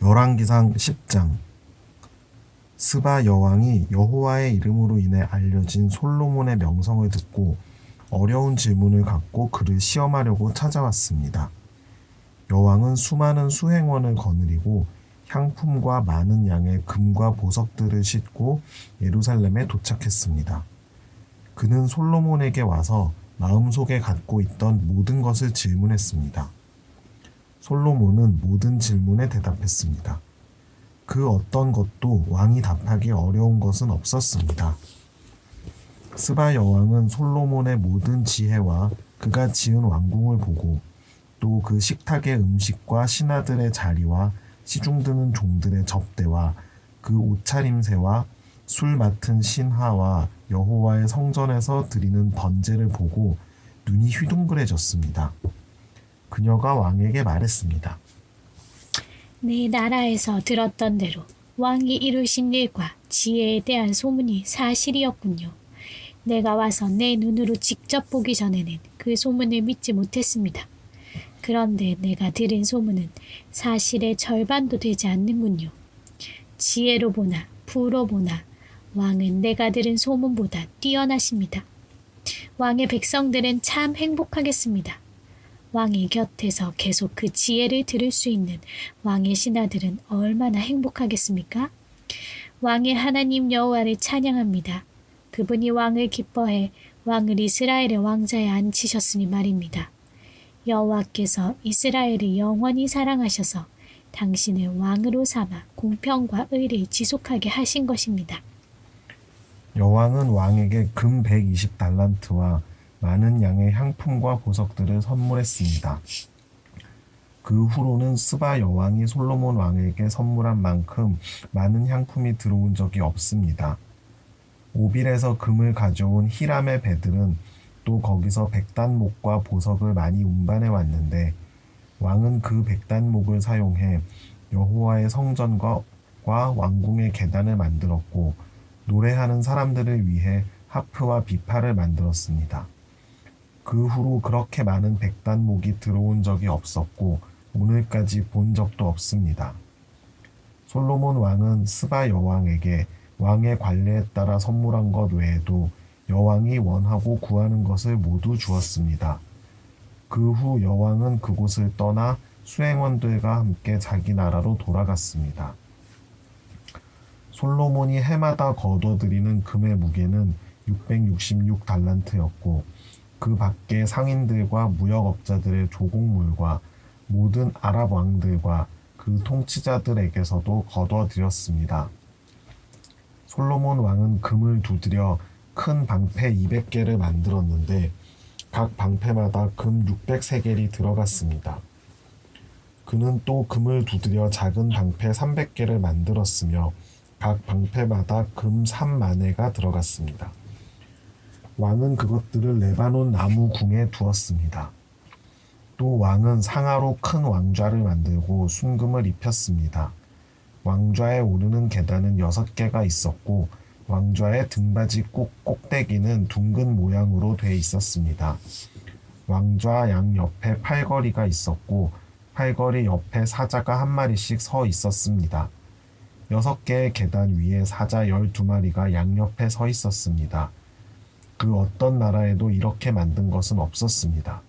열왕기상 10장. 스바 여왕이 여호와의 이름으로 인해 알려진 솔로몬의 명성을 듣고 어려운 질문을 갖고 그를 시험하려고 찾아왔습니다. 여왕은 수많은 수행원을 거느리고 향품과 많은 양의 금과 보석들을 싣고 예루살렘에 도착했습니다. 그는 솔로몬에게 와서 마음속에 갖고 있던 모든 것을 질문했습니다. 솔로몬은 모든 질문에 대답했습니다. 그 어떤 것도 왕이 답하기 어려운 것은 없었습니다. 스바 여왕은 솔로몬의 모든 지혜와 그가 지은 왕궁을 보고 또 그 식탁의 음식과 신하들의 자리와 시중드는 종들의 접대와 그 옷차림새와 술 맡은 신하와 여호와의 성전에서 드리는 번제를 보고 눈이 휘둥그레졌습니다. 그녀가 왕에게 말했습니다. 내 나라에서 들었던 대로 왕이 이루신 일과 지혜에 대한 소문이 사실이었군요. 내가 와서 내 눈으로 직접 보기 전에는 그 소문을 믿지 못했습니다. 그런데 내가 들은 소문은 사실의 절반도 되지 않는군요. 지혜로 보나 부로 보나 왕은 내가 들은 소문보다 뛰어나십니다. 왕의 백성들은 참 행복하겠습니다. 왕의 곁에서 계속 그 지혜를 들을 수 있는 왕의 신하들은 얼마나 행복하겠습니까? 왕의 하나님 여호와를 찬양합니다. 그분이 왕을 기뻐해 왕을 이스라엘의 왕자에 앉히셨으니 말입니다. 여호와께서 이스라엘을 영원히 사랑하셔서 당신을 왕으로 삼아 공평과 의를 지속하게 하신 것입니다. 여왕은 왕에게 금 120달란트와 많은 양의 향품과 보석들을 선물했습니다. 그 후로는 스바 여왕이 솔로몬 왕에게 선물한 만큼 많은 향품이 들어온 적이 없습니다. 오빌에서 금을 가져온 히람의 배들은 또 거기서 백단목과 보석을 많이 운반해 왔는데 왕은 그 백단목을 사용해 여호와의 성전과 왕궁의 계단을 만들었고 노래하는 사람들을 위해 하프와 비파를 만들었습니다. 그 후로 그렇게 많은 백단목이 들어온 적이 없었고 오늘까지 본 적도 없습니다. 솔로몬 왕은 스바 여왕에게 왕의 관례에 따라 선물한 것 외에도 여왕이 원하고 구하는 것을 모두 주었습니다. 그 후 여왕은 그곳을 떠나 수행원들과 함께 자기 나라로 돌아갔습니다. 솔로몬이 해마다 거둬들이는 금의 무게는 666달란트였고 그 밖에 상인들과 무역업자들의 조공물과 모든 아랍 왕들과 그 통치자들에게서도 거둬들였습니다. 솔로몬 왕은 금을 두드려 큰 방패 200개를 만들었는데 각 방패마다 금 600세겔이 들어갔습니다. 그는 또 금을 두드려 작은 방패 300개를 만들었으며 각 방패마다 금 3만회가 들어갔습니다. 왕은 그것들을 레바논 나무 궁에 두었습니다. 또 왕은 상아로 큰 왕좌를 만들고 순금을 입혔습니다. 왕좌에 오르는 계단은 6개가 있었고 왕좌의 등받이 꼭대기는 둥근 모양으로 돼 있었습니다. 왕좌 양옆에 팔걸이가 있었고 팔걸이 옆에 사자가 한 마리씩 서 있었습니다. 6개의 계단 위에 사자 12마리가 양옆에 서 있었습니다. 그 어떤 나라에도 이렇게 만든 것은 없었습니다.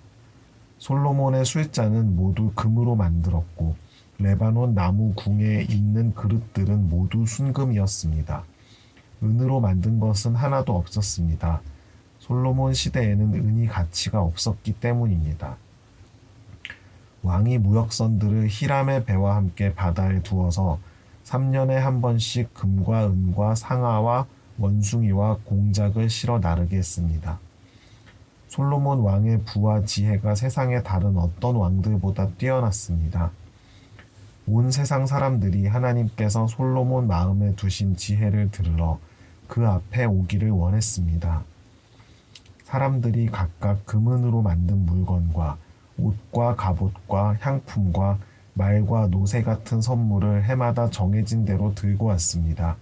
솔로몬의 술잔은 모두 금으로 만들었고 레바논 나무 궁에 있는 그릇들은 모두 순금이었습니다. 은으로 만든 것은 하나도 없었습니다. 솔로몬 시대에는 은이 가치가 없었기 때문입니다. 왕이 무역선들을 히람의 배와 함께 바다에 두어서 3년에 한 번씩 금과 은과 상아와 원숭이와 공작을 실어 나르게 했습니다. 솔로몬 왕의 부와 지혜가 세상의 다른 어떤 왕들보다 뛰어났습니다. 온 세상 사람들이 하나님께서 솔로몬 마음에 두신 지혜를 들으러 그 앞에 오기를 원했습니다. 사람들이 각각 금은으로 만든 물건과 옷과 갑옷과 향품과 말과 노새 같은 선물을 해마다 정해진 대로 들고 왔습니다.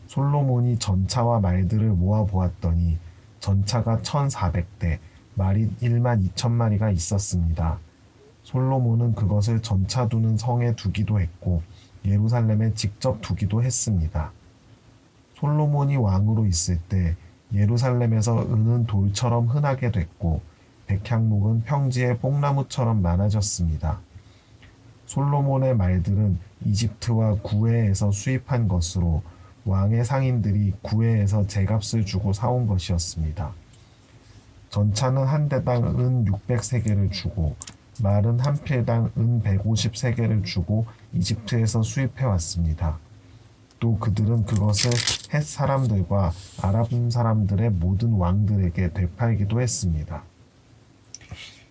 솔로몬이 전차와 말들을 모아 보았더니 전차가 1400대, 말이 1만 2천 마리가 있었습니다. 솔로몬은 그것을 전차 두는 성에 두기도 했고 예루살렘에 직접 두기도 했습니다. 솔로몬이 왕으로 있을 때 예루살렘에서 은은 돌처럼 흔하게 됐고 백향목은 평지의 뽕나무처럼 많아졌습니다. 솔로몬의 말들은 이집트와 구해에서 수입한 것으로 왕의 상인들이 구해에서 제값을 주고 사온 것이었습니다. 전차는 한 대당 은 600세겔을 주고 말은 한 필당 은 150세겔을 주고 이집트에서 수입해 왔습니다. 또 그들은 그것을 헷 사람들과 아람 사람들의 모든 왕들에게 되팔기도 했습니다.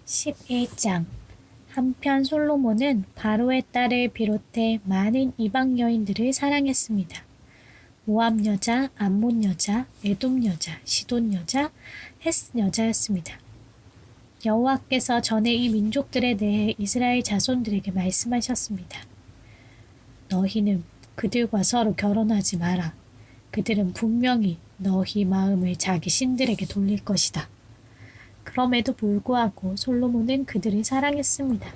11장. 한편 솔로몬은 바로의 딸을 비롯해 많은 이방 여인들을 사랑했습니다. 모압 여자, 암몬 여자, 에돔 여자, 시돈 여자, 헷 여자였습니다. 여호와께서 전에 이 민족들에 대해 이스라엘 자손들에게 말씀하셨습니다. 너희는 그들과 서로 결혼하지 마라. 그들은 분명히 너희 마음을 자기 신들에게 돌릴 것이다. 그럼에도 불구하고 솔로몬은 그들을 사랑했습니다.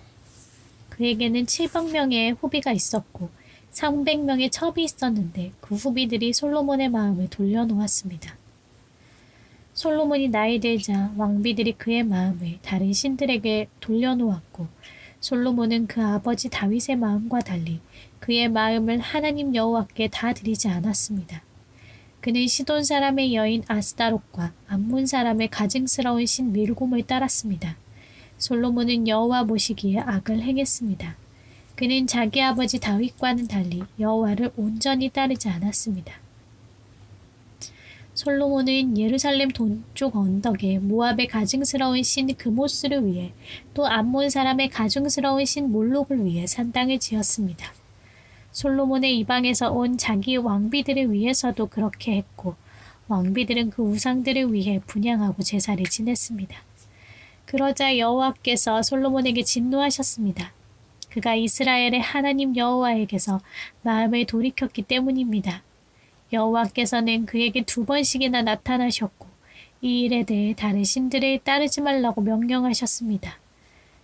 그에게는 700명의 후비가 있었고 300명의 첩이 있었는데 그 후비들이 솔로몬의 마음을 돌려놓았습니다. 솔로몬이 나이 들자 왕비들이 그의 마음을 다른 신들에게 돌려놓았고 솔로몬은 그 아버지 다윗의 마음과 달리 그의 마음을 하나님 여호와께 다 드리지 않았습니다. 그는 시돈 사람의 여인 아스다롯과 암몬 사람의 가증스러운 신 밀곰을 따랐습니다. 솔로몬은 여호와 보시기에 악을 행했습니다. 그는 자기 아버지 다윗과는 달리 여호와를 온전히 따르지 않았습니다. 솔로몬은 예루살렘 동쪽 언덕에 모압의 가증스러운 신 그모스를 위해 또 암몬 사람의 가증스러운 신 몰록을 위해 산당을 지었습니다. 솔로몬의 이방에서 온 자기 왕비들을 위해서도 그렇게 했고 왕비들은 그 우상들을 위해 분향하고 제사를 지냈습니다. 그러자 여호와께서 솔로몬에게 진노하셨습니다. 그가 이스라엘의 하나님 여호와에게서 마음을 돌이켰기 때문입니다. 여호와께서는 그에게 2번씩이나 나타나셨고 이 일에 대해 다른 신들을 따르지 말라고 명령하셨습니다.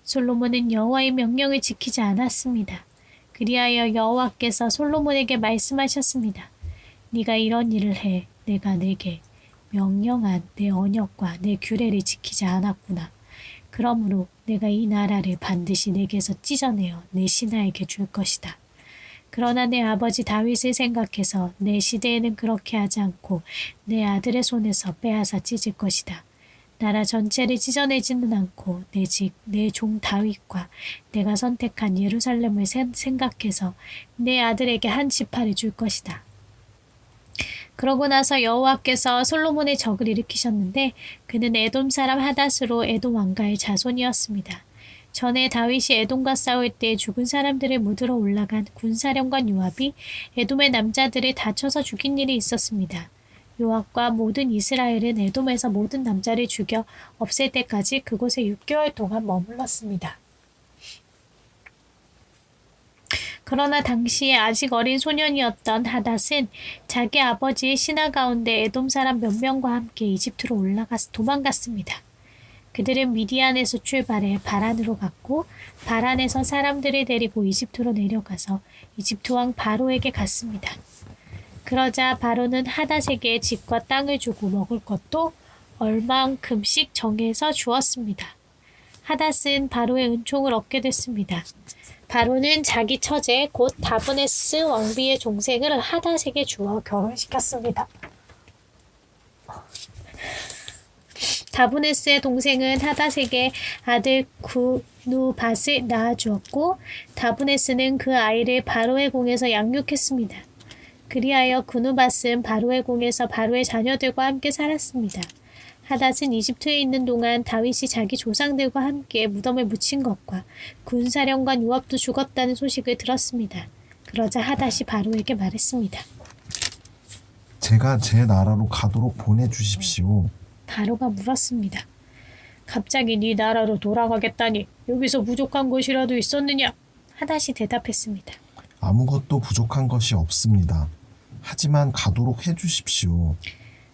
솔로몬은 여호와의 명령을 지키지 않았습니다. 그리하여 여호와께서 솔로몬에게 말씀하셨습니다. 네가 이런 일을 해 내가 내게 명령한 내 언약과 내 규례를 지키지 않았구나. 그러므로 내가 이 나라를 반드시 내게서 찢어내어 내 신하에게 줄 것이다. 그러나 내 아버지 다윗을 생각해서 내 시대에는 그렇게 하지 않고 내 아들의 손에서 빼앗아 찢을 것이다. 나라 전체를 찢어내지는 않고 내 종 다윗과 내가 선택한 예루살렘을 생각해서 내 아들에게 한 지파를 줄 것이다. 그러고 나서 여호와께서 솔로몬의 적을 일으키셨는데 그는 에돔 사람 하닷으로 에돔 왕가의 자손이었습니다. 전에 다윗이 에돔과 싸울 때 죽은 사람들을 묻으러 올라간 군사령관 요압이 에돔의 남자들을 다쳐서 죽인 일이 있었습니다. 요압과 모든 이스라엘은 에돔에서 모든 남자를 죽여 없앨 때까지 그곳에 6개월 동안 머물렀습니다. 그러나 당시에 아직 어린 소년이었던 하닷은 자기 아버지의 신하 가운데 에돔 사람 몇 명과 함께 이집트로 도망갔습니다. 그들은 미디안에서 출발해 바란으로 갔고 바란에서 사람들을 데리고 이집트로 내려가서 이집트 왕 바로에게 갔습니다. 그러자 바로는 하닷에게 집과 땅을 주고 먹을 것도 얼만큼씩 정해서 주었습니다. 하닷은 바로의 은총을 얻게 됐습니다. 바로는 자기 처제 곧 다브네스 왕비의 종생을 하닷에게 주어 결혼시켰습니다. 다브네스의 동생은 하닷에게 아들 구누밧을 낳아주었고 다브네스는 그 아이를 바로의 궁에서 양육했습니다. 그리하여 구누밧은 바로의 궁에서 바로의 자녀들과 함께 살았습니다. 하닷은 이집트에 있는 동안 다윗이 자기 조상들과 함께 무덤에 묻힌 것과 군사령관 요압도 죽었다는 소식을 들었습니다. 그러자 하닷이 바로에게 말했습니다. 제가 제 나라로 가도록 보내주십시오. 바로가 물었습니다. 갑자기 네 나라로 돌아가겠다니 여기서 부족한 것이라도 있었느냐? 하닷이 대답했습니다. 아무것도 부족한 것이 없습니다. 하지만 가도록 해주십시오.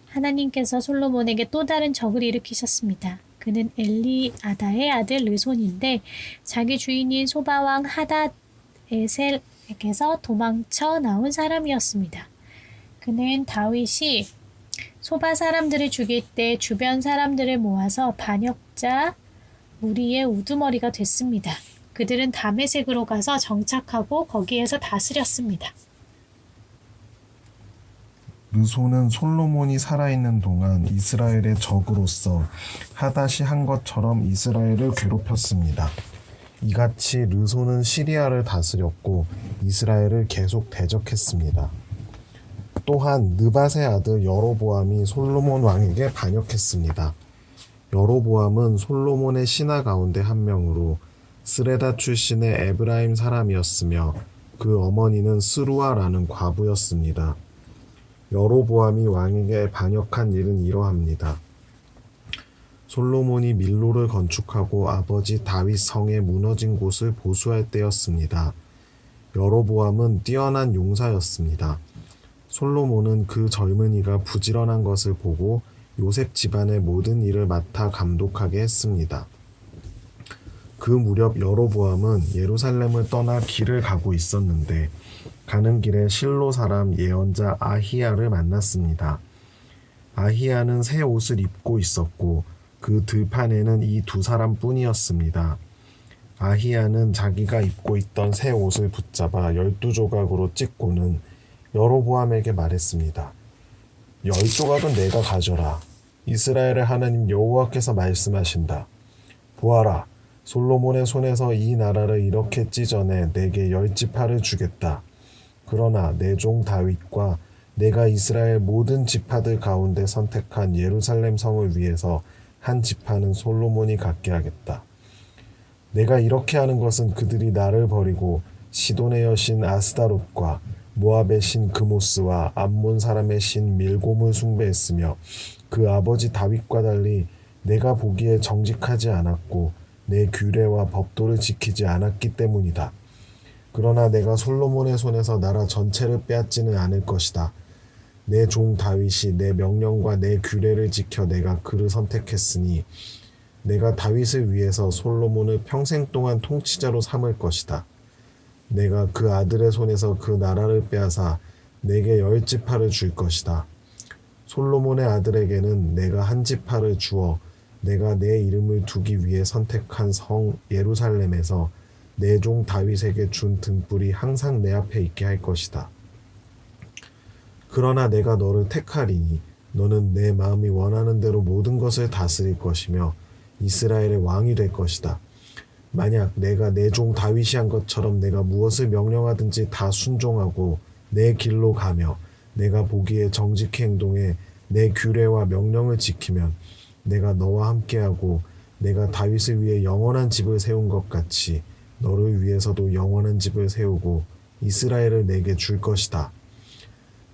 하나님께서 솔로몬에게 또 다른 적을 일으키셨습니다. 그는 엘리아다의 아들 르손인데 자기 주인인 소바왕 하닷에셀에게서 도망쳐 나온 사람이었습니다. 그는 다윗이 소바 사람들을 죽일 때 주변 사람들을 모아서 반역자 무리의 우두머리가 됐습니다. 그들은 다메섹으로 가서 정착하고 거기에서 다스렸습니다. 르손은 솔로몬이 살아있는 동안 이스라엘의 적으로서 하닷이 한 것처럼 이스라엘을 괴롭혔습니다. 이같이 르손은 시리아를 다스렸고 이스라엘을 계속 대적했습니다. 또한 느밧의 아들 여로보암이 솔로몬 왕에게 반역했습니다. 여로보암은 솔로몬의 신하 가운데 한 명으로 스레다 출신의 에브라임 사람이었으며 그 어머니는 스루아라는 과부였습니다. 여로보암이 왕에게 반역한 일은 이러합니다. 솔로몬이 밀로를 건축하고 아버지 다윗 성에 무너진 곳을 보수할 때였습니다. 여로보암은 뛰어난 용사였습니다. 솔로몬은 그 젊은이가 부지런한 것을 보고 요셉 집안의 모든 일을 맡아 감독하게 했습니다. 그 무렵 여로보암은 예루살렘을 떠나 길을 가고 있었는데 가는 길에 실로 사람 예언자 아히야를 만났습니다. 아히야는 새 옷을 입고 있었고 그 들판에는 이 두 사람뿐이었습니다. 아히야는 자기가 입고 있던 새 옷을 붙잡아 12조각으로 찢고는 여로보암에게 말했습니다. 10조각은 내가 가져라. 이스라엘의 하나님 여호와께서 말씀하신다. 보아라, 솔로몬의 손에서 이 나라를 이렇게 찢어내 내게 10지파를 주겠다. 그러나 내 종 다윗과 내가 이스라엘 모든 지파들 가운데 선택한 예루살렘 성을 위해서 한 지파는 솔로몬이 갖게 하겠다. 내가 이렇게 하는 것은 그들이 나를 버리고 시돈의 여신 아스다롯과 모압의 신 그모스와 암몬 사람의 신 밀곰을 숭배했으며 그 아버지 다윗과 달리 내가 보기에 정직하지 않았고 내 규례와 법도를 지키지 않았기 때문이다. 그러나 내가 솔로몬의 손에서 나라 전체를 빼앗지는 않을 것이다. 내 종 다윗이 내 명령과 내 규례를 지켜 내가 그를 선택했으니 내가 다윗을 위해서 솔로몬을 평생 동안 통치자로 삼을 것이다. 내가 그 아들의 손에서 그 나라를 빼앗아 내게 10지파를 줄 것이다. 솔로몬의 아들에게는 내가 한 지파를 주어 내가 내 이름을 두기 위해 선택한 성 예루살렘에서 내 종 다윗에게 준 등불이 항상 내 앞에 있게 할 것이다. 그러나 내가 너를 택하리니 너는 내 마음이 원하는 대로 모든 것을 다스릴 것이며 이스라엘의 왕이 될 것이다. 만약 내가 내 종 다윗이 한 것처럼 내가 무엇을 명령하든지 다 순종하고 내 길로 가며 내가 보기에 정직히 행동해 내 규례와 명령을 지키면 내가 너와 함께하고 내가 다윗을 위해 영원한 집을 세운 것 같이 너를 위해서도 영원한 집을 세우고 이스라엘을 내게 줄 것이다.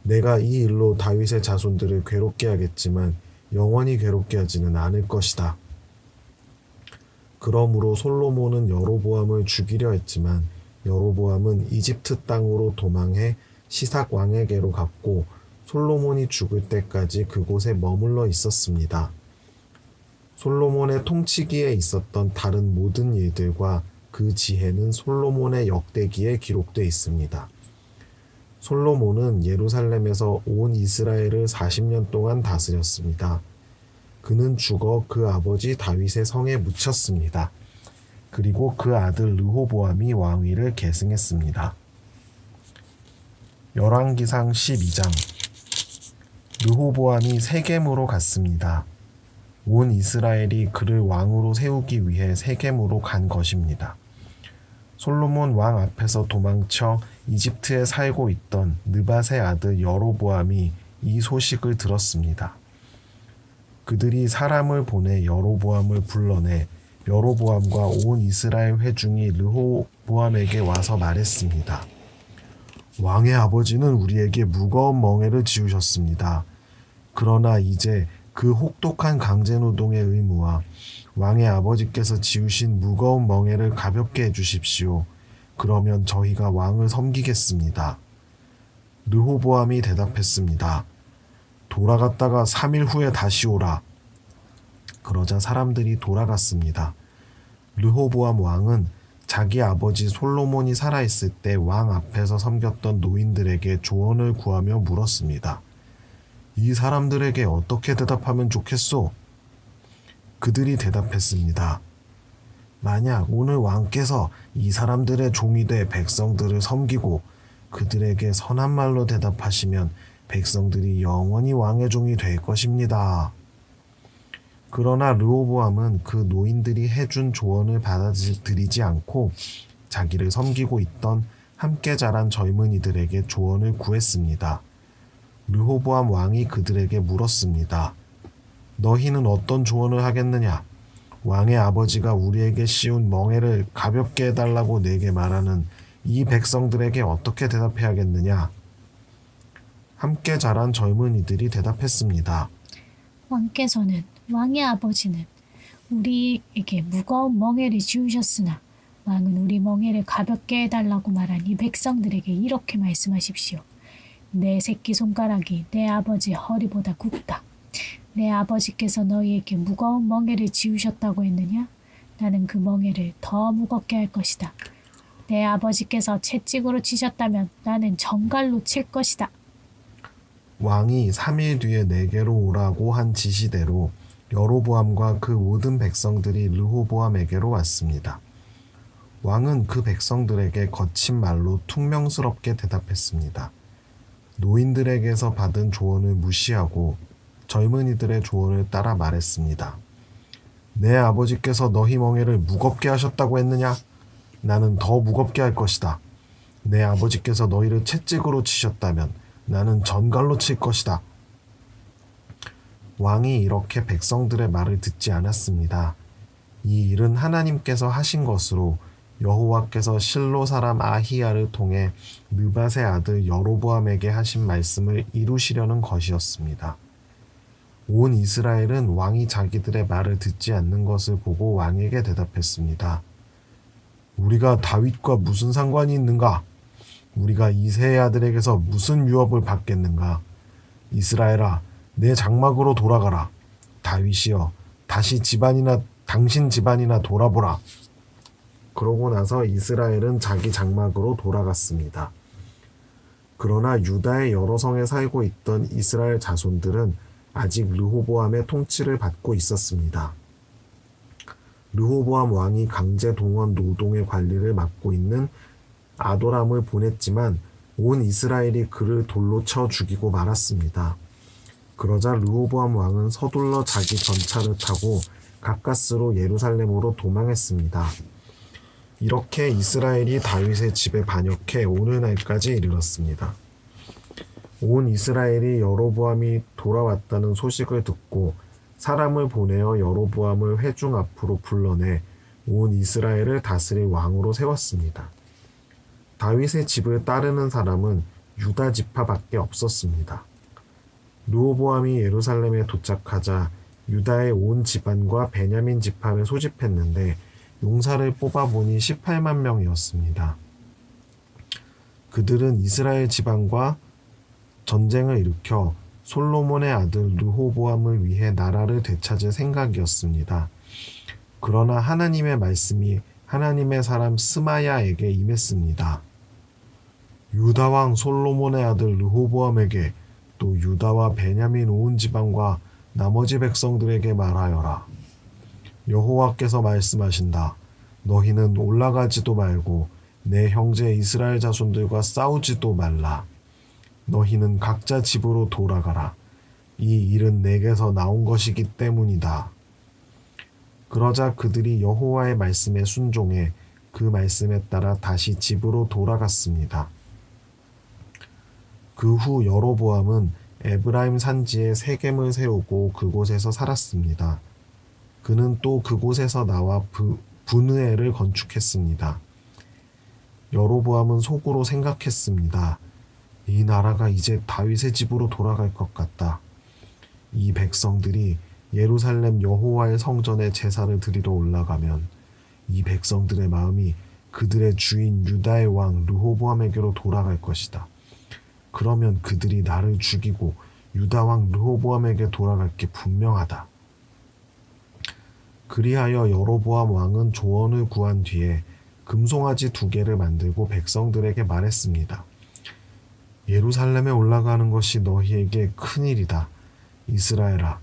내가 이 일로 다윗의 자손들을 괴롭게 하겠지만 영원히 괴롭게 하지는 않을 것이다. 그러므로 솔로몬은 여로보암을 죽이려 했지만 여로보암은 이집트 땅으로 도망해 시삭 왕에게로 갔고 솔로몬이 죽을 때까지 그곳에 머물러 있었습니다. 솔로몬의 통치기에 있었던 다른 모든 일들과 그 지혜는 솔로몬의 역대기에 기록되어 있습니다. 솔로몬은 예루살렘에서 온 이스라엘을 40년 동안 다스렸습니다. 그는 죽어 그 아버지 다윗의 성에 묻혔습니다. 그리고 그 아들 르호보암이 왕위를 계승했습니다. 열왕기상 12장. 르호보암이 세겜으로 갔습니다. 온 이스라엘이 그를 왕으로 세우기 위해 세겜으로 간 것입니다. 솔로몬 왕 앞에서 도망쳐 이집트에 살고 있던 느밧의 아들 여로보암이 이 소식을 들었습니다. 그들이 사람을 보내 여로보암을 불러내 여로보암과 온 이스라엘 회중이 르호보암에게 와서 말했습니다. 왕의 아버지는 우리에게 무거운 멍에를 지우셨습니다. 그러나 이제 그 혹독한 강제노동의 의무와 왕의 아버지께서 지우신 무거운 멍에를 가볍게 해주십시오. 그러면 저희가 왕을 섬기겠습니다. 르호보암이 대답했습니다. 돌아갔다가 3일 후에 다시 오라. 그러자 사람들이 돌아갔습니다. 르호보암 왕은 자기 아버지 솔로몬이 살아있을 때 왕 앞에서 섬겼던 노인들에게 조언을 구하며 물었습니다. 이 사람들에게 어떻게 대답하면 좋겠소? 그들이 대답했습니다. 만약 오늘 왕께서 이 사람들의 종이 돼 백성들을 섬기고 그들에게 선한 말로 대답하시면 백성들이 영원히 왕의 종이 될 것입니다. 그러나 르호보암은 그 노인들이 해준 조언을 받아들이지 않고 자기를 섬기고 있던 함께 자란 젊은이들에게 조언을 구했습니다. 르호보암 왕이 그들에게 물었습니다. 너희는 어떤 조언을 하겠느냐? 왕의 아버지가 우리에게 씌운 멍에를 가볍게 해달라고 내게 말하는 이 백성들에게 어떻게 대답해야겠느냐? 함께 자란 젊은이들이 대답했습니다. 왕의 아버지는 우리에게 무거운 멍에를 지우셨으나 왕은 우리 멍에를 가볍게 해달라고 말한 이 백성들에게 이렇게 말씀하십시오. 내 새끼손가락이 내 아버지 허리보다 굵다. 내 아버지께서 너희에게 무거운 멍에를 지우셨다고 했느냐? 나는 그 멍에를 더 무겁게 할 것이다. 내 아버지께서 채찍으로 치셨다면 나는 정갈로 칠 것이다. 왕이 3일 뒤에 내게로 오라고 한 지시대로 여로보암과 그 모든 백성들이 르호보암에게로 왔습니다. 왕은 그 백성들에게 거친 말로 퉁명스럽게 대답했습니다. 노인들에게서 받은 조언을 무시하고 젊은이들의 조언을 따라 말했습니다. 내 아버지께서 너희 멍에를 무겁게 하셨다고 했느냐? 나는 더 무겁게 할 것이다. 내 아버지께서 너희를 채찍으로 치셨다면 나는 전갈로 칠 것이다. 왕이 이렇게 백성들의 말을 듣지 않았습니다. 이 일은 하나님께서 하신 것으로 여호와께서 실로 사람 아히야를 통해 느밧의 아들 여로보암에게 하신 말씀을 이루시려는 것이었습니다. 온 이스라엘은 왕이 자기들의 말을 듣지 않는 것을 보고 왕에게 대답했습니다. 우리가 다윗과 무슨 상관이 있는가? 우리가 이새의 아들에게서 무슨 유업을 받겠는가? 이스라엘아, 내 장막으로 돌아가라. 다윗이여, 다시 당신 집안이나 돌아보라. 그러고 나서 이스라엘은 자기 장막으로 돌아갔습니다. 그러나 유다의 여러 성에 살고 있던 이스라엘 자손들은 아직 르호보암의 통치를 받고 있었습니다. 르호보암 왕이 강제 동원 노동의 관리를 맡고 있는 아도람을 보냈지만 온 이스라엘이 그를 돌로 쳐 죽이고 말았습니다. 그러자 르호보암 왕은 서둘러 자기 전차를 타고 가까스로 예루살렘으로 도망했습니다. 이렇게 이스라엘이 다윗의 집에 반역해 오늘날까지 이르렀습니다. 온 이스라엘이 여로보암이 돌아왔다는 소식을 듣고 사람을 보내어 여로보암을 회중 앞으로 불러내 온 이스라엘을 다스릴 왕으로 세웠습니다. 다윗의 집을 따르는 사람은 유다 지파밖에 없었습니다. 르호보암이 예루살렘에 도착하자 유다의 온 집안과 베냐민 지파를 소집했는데 용사를 뽑아보니 18만 명이었습니다. 그들은 이스라엘 지방과 전쟁을 일으켜 솔로몬의 아들 르호보암을 위해 나라를 되찾을 생각이었습니다. 그러나 하나님의 말씀이 하나님의 사람 스마야에게 임했습니다. 유다 왕 솔로몬의 아들 르호보암에게 또 유다와 베냐민 온 지방과 나머지 백성들에게 말하여라. 여호와께서 말씀하신다. 너희는 올라가지도 말고 내 형제 이스라엘 자손들과 싸우지도 말라. 너희는 각자 집으로 돌아가라. 이 일은 내게서 나온 것이기 때문이다. 그러자 그들이 여호와의 말씀에 순종해 그 말씀에 따라 다시 집으로 돌아갔습니다. 그 후 여로보암은 에브라임 산지에 세겜을 세우고 그곳에서 살았습니다. 그는 또 그곳에서 나와 브느엘을 건축했습니다. 여로보암은 속으로 생각했습니다. 이 나라가 이제 다윗의 집으로 돌아갈 것 같다. 이 백성들이 예루살렘 여호와의 성전에 제사를 드리러 올라가면 이 백성들의 마음이 그들의 주인 유다의 왕 르호보암에게로 돌아갈 것이다. 그러면 그들이 나를 죽이고 유다 왕 르호보암에게 돌아갈 게 분명하다. 그리하여 여로보암 왕은 조언을 구한 뒤에 금송아지 2개를 만들고 백성들에게 말했습니다. 예루살렘에 올라가는 것이 너희에게 큰일이다. 이스라엘아,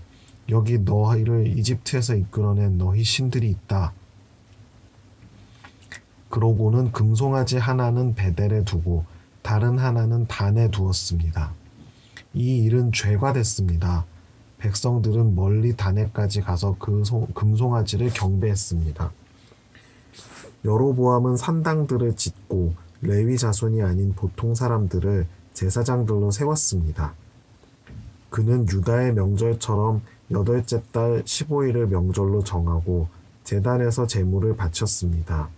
여기 너희를 이집트에서 이끌어낸 너희 신들이 있다. 그러고는 금송아지 하나는 베델에 두고 다른 하나는 단에 두었습니다. 이 일은 죄가 됐습니다. 백성들은 멀리 단에까지 가서 그 금송아지를 경배했습니다. 여로보암은 산당들을 짓고 레위 자손이 아닌 보통 사람들을 제사장들로 세웠습니다. 그는 유다의 명절처럼 8째 달 15일을 명절로 정하고 제단에서 제물을 바쳤습니다.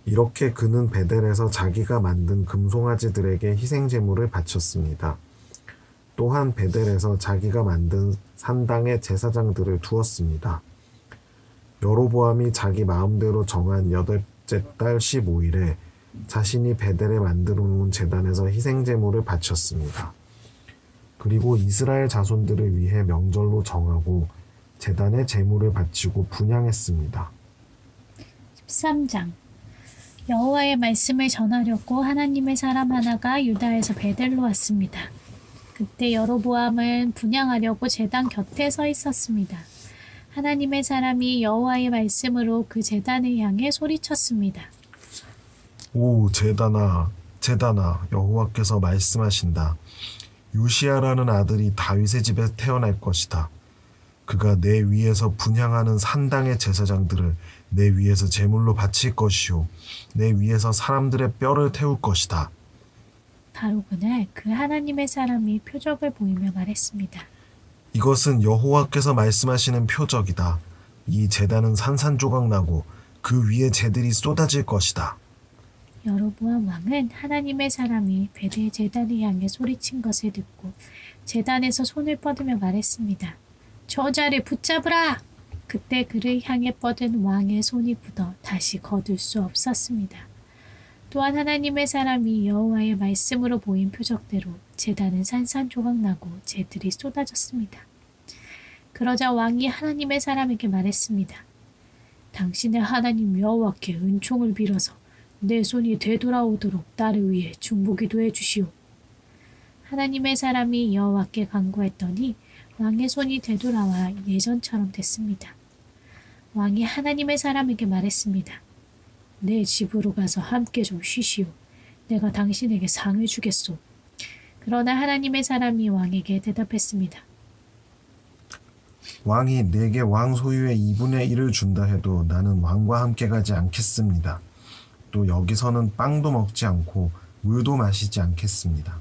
이렇게 그는 베델에서 자기가 만든 금송아지들에게 희생제물을 바쳤습니다. 또한 베델에서 자기가 만든 산당에 제사장들을 두었습니다. 여로보암이 자기 마음대로 정한 8째 달 15일에 자신이 베델에 만들어 놓은 제단에서 희생제물을 바쳤습니다. 그리고 이스라엘 자손들을 위해 명절로 정하고 제단에 제물을 바치고 분향했습니다. 13장 여호와의 말씀을 전하려고 하나님의 사람 하나가 유다에서 베델로 왔습니다. 그때 여로보암은 분향하려고 제단 곁에 서 있었습니다. 하나님의 사람이 여호와의 말씀으로 그 제단을 향해 소리쳤습니다. 오, 제단아, 제단아, 여호와께서 말씀하신다. 요시야라는 아들이 다윗의 집에 태어날 것이다. 그가 내 위에서 분향하는 산당의 제사장들을 내 위에서 제물로 바칠 것이요 내 위에서 사람들의 뼈를 태울 것이다. 바로 그날 그 하나님의 사람이 표적을 보이며 말했습니다. 이것은 여호와께서 말씀하시는 표적이다. 이 제단은 산산조각나고 그 위에 재들이 쏟아질 것이다. 여로보암 왕은 하나님의 사람이 베델 제단을 향해 소리친 것을 듣고 제단에서 손을 뻗으며 말했습니다. 저자를 붙잡으라! 그때 그를 향해 뻗은 왕의 손이 굳어 다시 거둘 수 없었습니다. 또한 하나님의 사람이 여호와의 말씀으로 보인 표적대로 제단은 산산조각나고 재들이 쏟아졌습니다. 그러자 왕이 하나님의 사람에게 말했습니다. 당신의 하나님 여호와께 은총을 빌어서 내 손이 되돌아오도록 나를 위해 중보기도해 주시오. 하나님의 사람이 여호와께 간구했더니 왕의 손이 되돌아와 예전처럼 됐습니다. 왕이 하나님의 사람에게 말했습니다. 내 집으로 가서 함께 좀 쉬시오. 내가 당신에게 상을 주겠소. 그러나 하나님의 사람이 왕에게 대답했습니다. 왕이 내게 왕 소유의 2분의 1을 준다 해도 나는 왕과 함께 가지 않겠습니다. 또 여기서는 빵도 먹지 않고 물도 마시지 않겠습니다.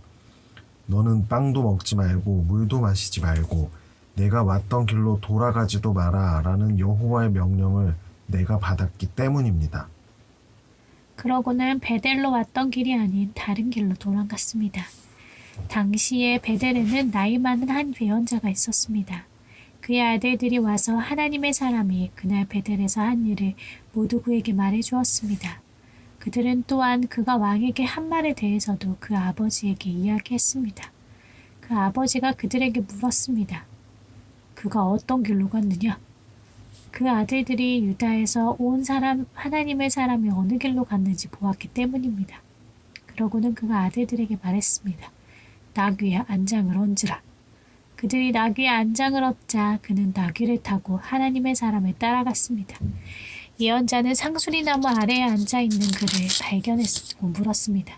너는 빵도 먹지 말고 물도 마시지 말고 내가 왔던 길로 돌아가지도 마라 라는 여호와의 명령을 내가 받았기 때문입니다. 그러고는 베델로 왔던 길이 아닌 다른 길로 돌아갔습니다. 당시에 베델에는 나이 많은 한 예언자가 있었습니다. 그의 아들들이 와서 하나님의 사람이 그날 베델에서 한 일을 모두 그에게 말해주었습니다. 그들은 또한 그가 왕에게 한 말에 대해서도 그 아버지에게 이야기했습니다. 그 아버지가 그들에게 물었습니다. 그가 어떤 길로 갔느냐? 그 아들들이 유다에서 온 사람 하나님의 사람이 어느 길로 갔는지 보았기 때문입니다. 그러고는 그가 아들들에게 말했습니다. 나귀에 안장을 얹으라. 그들이 나귀에 안장을 얹자 그는 나귀를 타고 하나님의 사람을 따라갔습니다. 예언자는 상수리나무 아래에 앉아있는 그를 발견했고 물었습니다.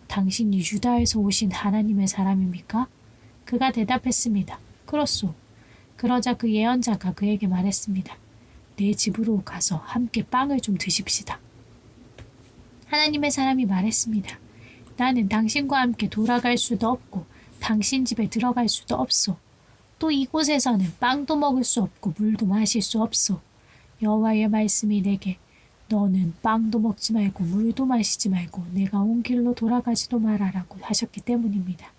당신이 유다에서 오신 하나님의 사람입니까? 그가 대답했습니다. 그렇소. 그러자 그 예언자가 그에게 말했습니다. 내 집으로 가서 함께 빵을 좀 드십시다. 하나님의 사람이 말했습니다. 나는 당신과 함께 돌아갈 수도 없고 당신 집에 들어갈 수도 없소. 또 이곳에서는 빵도 먹을 수 없고 물도 마실 수 없소. 여호와의 말씀이 내게 너는 빵도 먹지 말고 물도 마시지 말고 내가 온 길로 돌아가지도 말아라고 하셨기 때문입니다.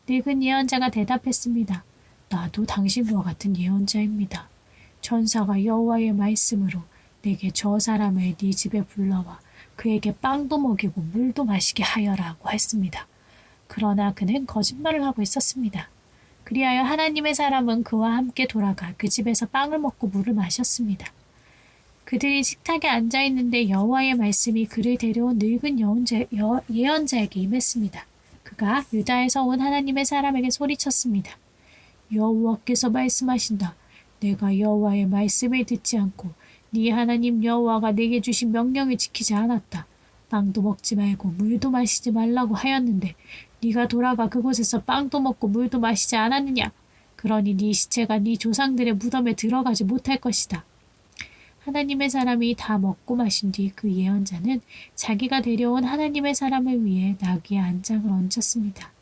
늙은 예언자가 대답했습니다. 나도 당신과 같은 예언자입니다. 천사가 여호와의 말씀으로 내게 저 사람을 네 집에 불러와 그에게 빵도 먹이고 물도 마시게 하여라고 했습니다. 그러나 그는 거짓말을 하고 있었습니다. 그리하여 하나님의 사람은 그와 함께 돌아가 그 집에서 빵을 먹고 물을 마셨습니다. 그들이 식탁에 앉아 있는데 여호와의 말씀이 그를 데려온 늙은 예언자에게 임했습니다. 그가 유다에서 온 하나님의 사람에게 소리쳤습니다. 여호와께서 말씀하신다. 내가 여호와의 말씀을 듣지 않고 네 하나님 여호와가 내게 주신 명령을 지키지 않았다. 빵도 먹지 말고 물도 마시지 말라고 하였는데 네가 돌아가 그곳에서 빵도 먹고 물도 마시지 않았느냐? 그러니 네 시체가 네 조상들의 무덤에 들어가지 못할 것이다. 하나님의 사람이 다 먹고 마신 뒤 그 예언자는 자기가 데려온 하나님의 사람을 위해 나귀의 안장을 얹었습니다.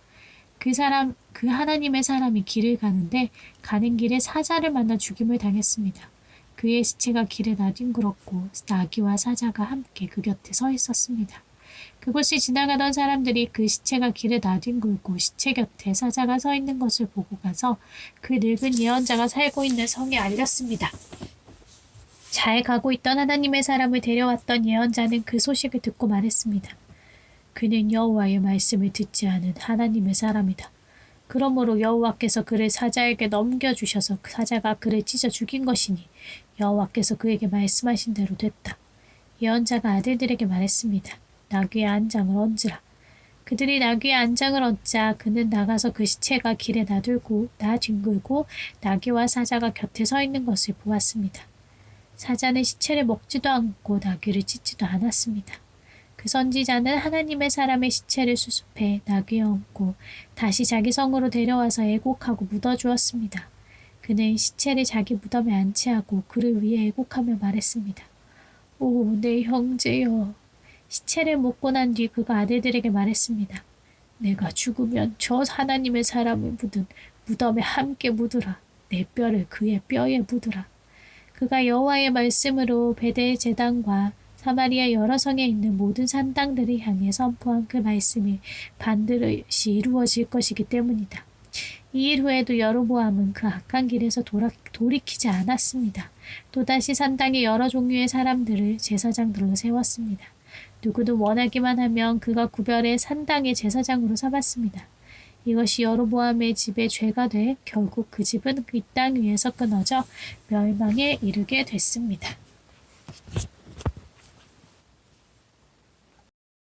그 하나님의 사람이 길을 가는데 가는 길에 사자를 만나 죽임을 당했습니다. 그의 시체가 길에 나뒹굴었고 나귀와 사자가 함께 그 곁에 서 있었습니다. 그곳을 지나가던 사람들이 그 시체가 길에 나뒹굴고 시체 곁에 사자가 서 있는 것을 보고 가서 그 늙은 예언자가 살고 있는 성에 알렸습니다. 잘 가고 있던 하나님의 사람을 데려왔던 예언자는 그 소식을 듣고 말했습니다. 그는 여호와의 말씀을 듣지 않은 하나님의 사람이다. 그러므로 여호와께서 그를 사자에게 넘겨주셔서 그 사자가 그를 찢어 죽인 것이니 여호와께서 그에게 말씀하신 대로 됐다. 예언자가 아들들에게 말했습니다. 나귀의 안장을 얹으라. 그들이 나귀의 안장을 얹자 그는 나가서 그 시체가 길에 나뒹굴고 나귀와 사자가 곁에 서 있는 것을 보았습니다. 사자는 시체를 먹지도 않고 나귀를 찢지도 않았습니다. 그 선지자는 하나님의 사람의 시체를 수습해 나귀에 얹고 다시 자기 성으로 데려와서 애곡하고 묻어주었습니다. 그는 시체를 자기 무덤에 안치하고 그를 위해 애곡하며 말했습니다. 오, 내 형제여. 시체를 묻고 난 뒤 그가 아들들에게 말했습니다. 내가 죽으면 저 하나님의 사람을 묻은 무덤에 함께 묻으라. 내 뼈를 그의 뼈에 묻으라. 그가 여호와의 말씀으로 베델 제단과 사마리아 여러 성에 있는 모든 산당들을 향해 선포한 그 말씀이 반드시 이루어질 것이기 때문이다. 이 일 후에도 여로보암은 그 악한 길에서 돌이키지 않았습니다. 또다시 산당의 여러 종류의 사람들을 제사장들로 세웠습니다. 누구도 원하기만 하면 그가 구별해 산당의 제사장으로 삼았습니다. 이것이 여로보암의 집의 죄가 돼 결국 그 집은 이 땅 위에서 끊어져 멸망에 이르게 됐습니다.